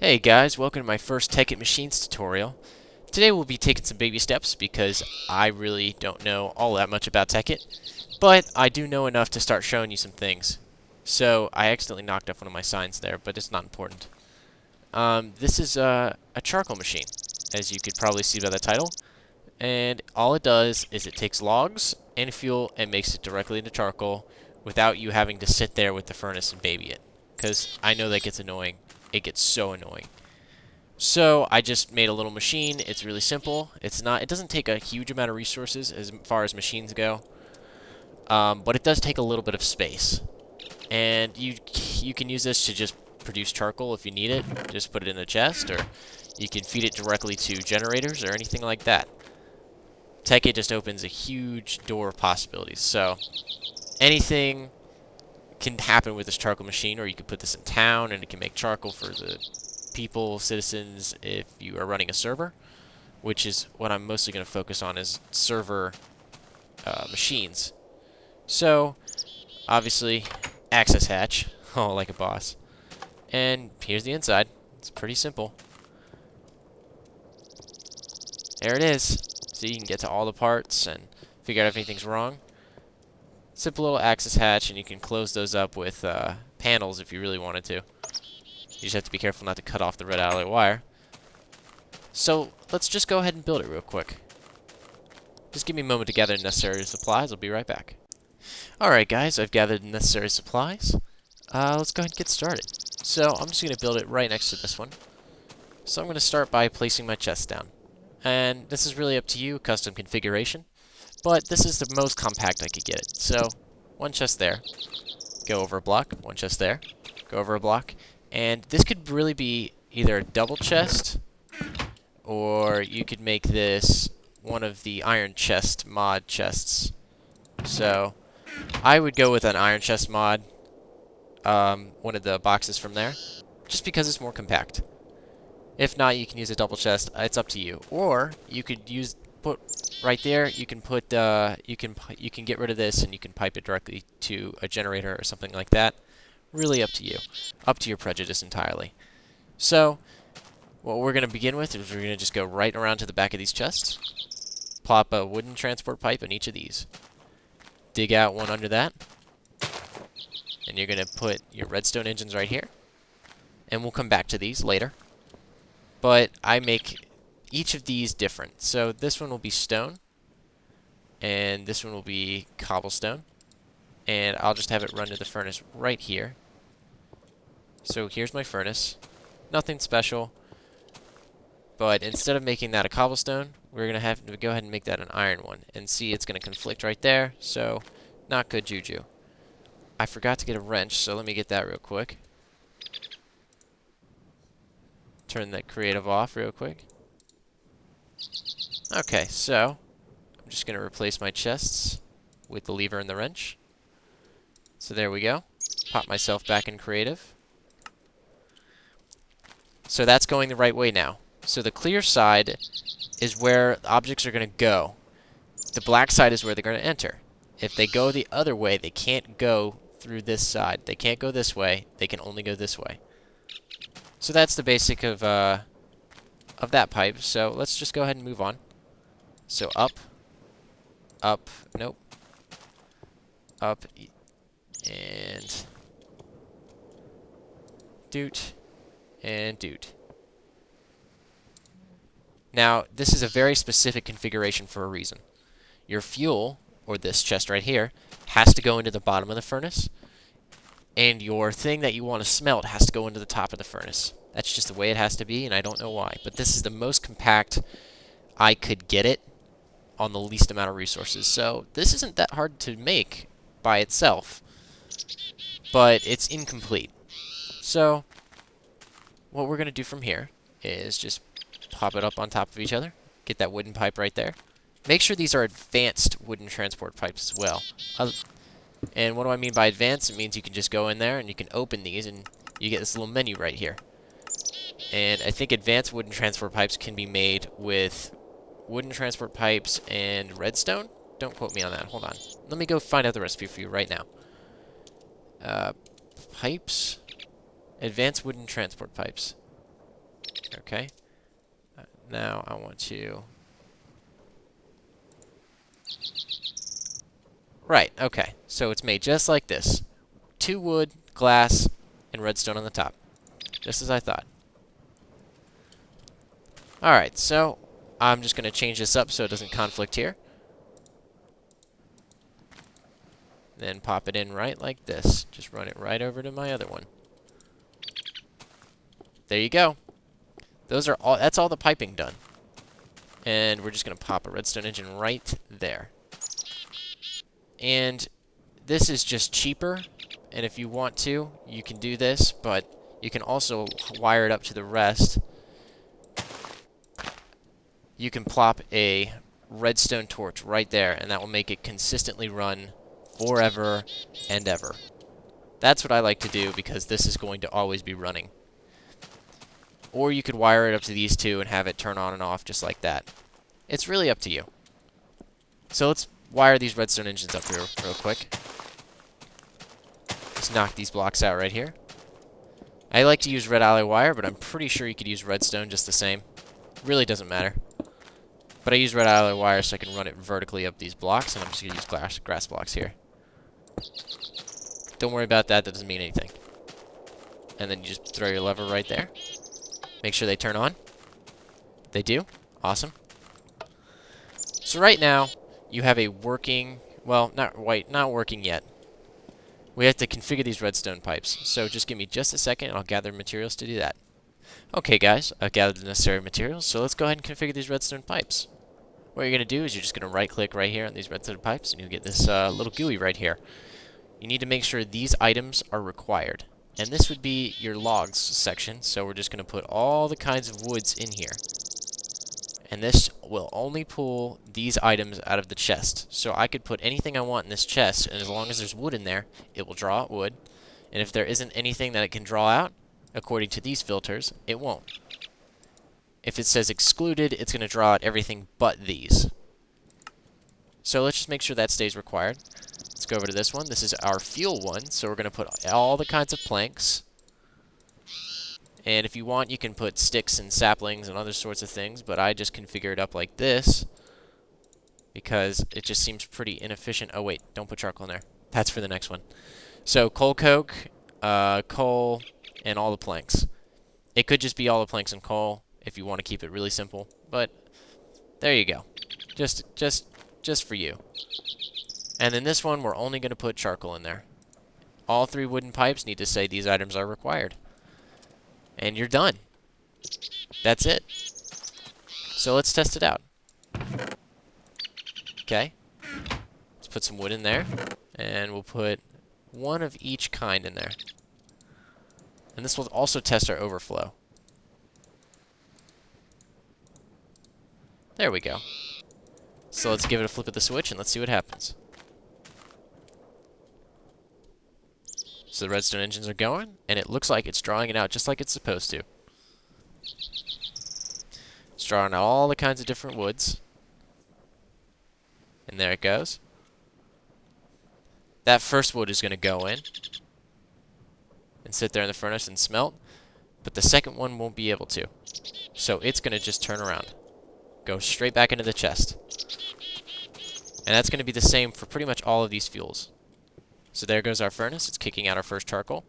Hey guys, welcome to my first Tekkit Machines tutorial. Today we'll be taking some baby steps because I really don't know all that much about Tekkit, but I do know enough to start showing you some things. So I accidentally knocked off one of my signs there, but it's not important. This is a charcoal machine, as you could probably see by the title, and all it does is it takes logs and fuel and makes it directly into charcoal without you having to sit there with the furnace and baby it, because I know that gets annoying. It gets so annoying. So I just made a little machine. It's really simple. It doesn't take a huge amount of resources as far as machines go, but it does take a little bit of space. And you can use this to just produce charcoal if you need it. Just put it in a chest, or you can feed it directly to generators or anything like that. Tekkit just opens a huge door of possibilities. So anything can happen with this charcoal machine, or you could put this in town and it can make charcoal for the people, citizens, if you are running a server, which is what I'm mostly going to focus on, is server machines. So, obviously, access hatch. Oh, like a boss. And here's the inside. It's pretty simple. There it is. So you can get to all the parts and figure out if anything's wrong. Simple little access hatch, and you can close those up with panels if you really wanted to. You just have to be careful not to cut off the red alloy wire. So let's just go ahead and build it real quick. Just give me a moment to gather the necessary supplies. I'll be right back. Alright guys, I've gathered the necessary supplies. Let's go ahead and get started. So I'm just going to build it right next to this one. So I'm going to start by placing my chest down. And this is really up to you, custom configuration. But this is the most compact I could get it. So, one chest there. Go over a block. One chest there. Go over a block. And this could really be either a double chest, or you could make this one of the iron chest mod chests. So, I would go with an iron chest mod, one of the boxes from there, just because it's more compact. If not, you can use a double chest. It's up to you. Or you could put right there. You can put you can get rid of this and you can pipe it directly to a generator or something like that. Really up to you. Up to your prejudice entirely. So, what we're going to begin with is we're going to just go right around to the back of these chests. Plop a wooden transport pipe in each of these. Dig out one under that. And you're going to put your redstone engines right here. And we'll come back to these later. But I make each of these different. So this one will be stone. And this one will be cobblestone. And I'll just have it run to the furnace right here. So here's my furnace. Nothing special. But instead of making that a cobblestone, we're going to have to go ahead and make that an iron one. And see, it's going to conflict right there. So, not good juju. I forgot to get a wrench, so let me get that real quick. Turn that creative off real quick. Okay, so I'm just going to replace my chests with the lever and the wrench. So there we go. Pop myself back in creative. So that's going the right way now. So the clear side is where the objects are going to go. The black side is where they're going to enter. If they go the other way, they can't go through this side. They can't go this way. They can only go this way. So that's the basic of that pipe. So let's just go ahead and move on. So up, up, nope, up, and doot, and doot. Now, this is a very specific configuration for a reason. Your fuel, or this chest right here, has to go into the bottom of the furnace, and your thing that you want to smelt has to go into the top of the furnace. That's just the way it has to be, and I don't know why. But this is the most compact I could get it on the least amount of resources. So this isn't that hard to make by itself, but it's incomplete. So what we're going to do from here is just pop it up on top of each other. Get that wooden pipe right there. Make sure these are advanced wooden transport pipes as well. And what do I mean by advanced? It means you can just go in there and you can open these and you get this little menu right here. And I think advanced wooden transport pipes can be made with wooden transport pipes and redstone. Don't quote me on that. Hold on. Let me go find out the recipe for you right now. Pipes. Advanced wooden transport pipes. Okay. Now I want to... Right, okay. So it's made just like this. 2 wood, glass, and redstone on the top. Just as I thought. Alright, so I'm just going to change this up so it doesn't conflict here. Then pop it in right like this. Just run it right over to my other one. There you go. Those are all. That's all the piping done. And we're just going to pop a redstone engine right there. And this is just cheaper. And if you want to, you can do this, but you can also wire it up to the rest. You can plop a redstone torch right there, and that will make it consistently run forever and ever. That's what I like to do because this is going to always be running. Or you could wire it up to these two and have it turn on and off just like that. It's really up to you. So let's wire these redstone engines up here real quick. Just knock these blocks out right here. I like to use red alloy wire, but I'm pretty sure you could use redstone just the same. Really doesn't matter. But I use red alloy wire so I can run it vertically up these blocks, and I'm just going to use grass blocks here. Don't worry about that, that doesn't mean anything. And then you just throw your lever right there. Make sure they turn on. They do. Awesome. So right now, you have a working... Well, not working yet. We have to configure these redstone pipes. So just give me just a second, and I'll gather materials to do that. Okay, guys. I've gathered the necessary materials, so let's go ahead and configure these redstone pipes. What you're going to do is you're just going to right-click right here on these redstone pipes, and you'll get this little GUI right here. You need to make sure these items are required. And this would be your logs section, so we're just going to put all the kinds of woods in here. And this will only pull these items out of the chest. So I could put anything I want in this chest, and as long as there's wood in there, it will draw out wood. And if there isn't anything that it can draw out, according to these filters, it won't. If it says excluded, it's going to draw out everything but these. So let's just make sure that stays required. Let's go over to this one. This is our fuel one, so we're going to put all the kinds of planks. And if you want, you can put sticks and saplings and other sorts of things, but I just configure it up like this because it just seems pretty inefficient. Oh, wait, don't put charcoal in there. That's for the next one. So coal coke, coal, and all the planks. It could just be all the planks and coal if you want to keep it really simple, but there you go. Just for you. And then this one, we're only going to put charcoal in there. All 3 wooden pipes need to say these items are required. And you're done. That's it. So let's test it out. Okay. Let's put some wood in there. And we'll put one of each kind in there. And this will also test our overflow. There we go. So let's give it a flip of the switch and let's see what happens. So the redstone engines are going, and it looks like it's drawing it out just like it's supposed to. It's drawing out all the kinds of different woods. And there it goes. That first wood is going to go in and sit there in the furnace and smelt, but the second one won't be able to. So it's going to just turn around. Go straight back into the chest. And that's going to be the same for pretty much all of these fuels. So there goes our furnace. It's kicking out our first charcoal.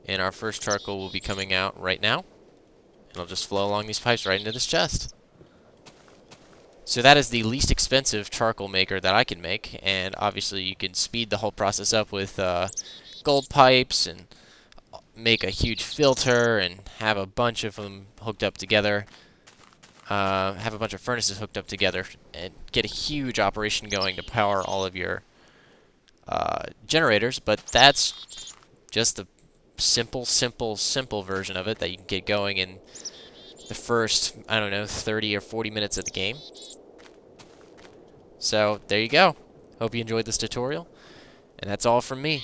And our first charcoal will be coming out right now. And it'll just flow along these pipes right into this chest. So that is the least expensive charcoal maker that I can make. And obviously you can speed the whole process up with gold pipes and make a huge filter and have a bunch of them hooked up together. Have a bunch of furnaces hooked up together and get a huge operation going to power all of your generators, but that's just the simple version of it that you can get going in the first, I don't know, 30 or 40 minutes of the game. So, there you go. Hope you enjoyed this tutorial, and that's all from me,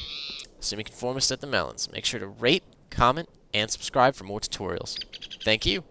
Semiconformist at the Melons. Make sure to rate, comment, and subscribe for more tutorials. Thank you.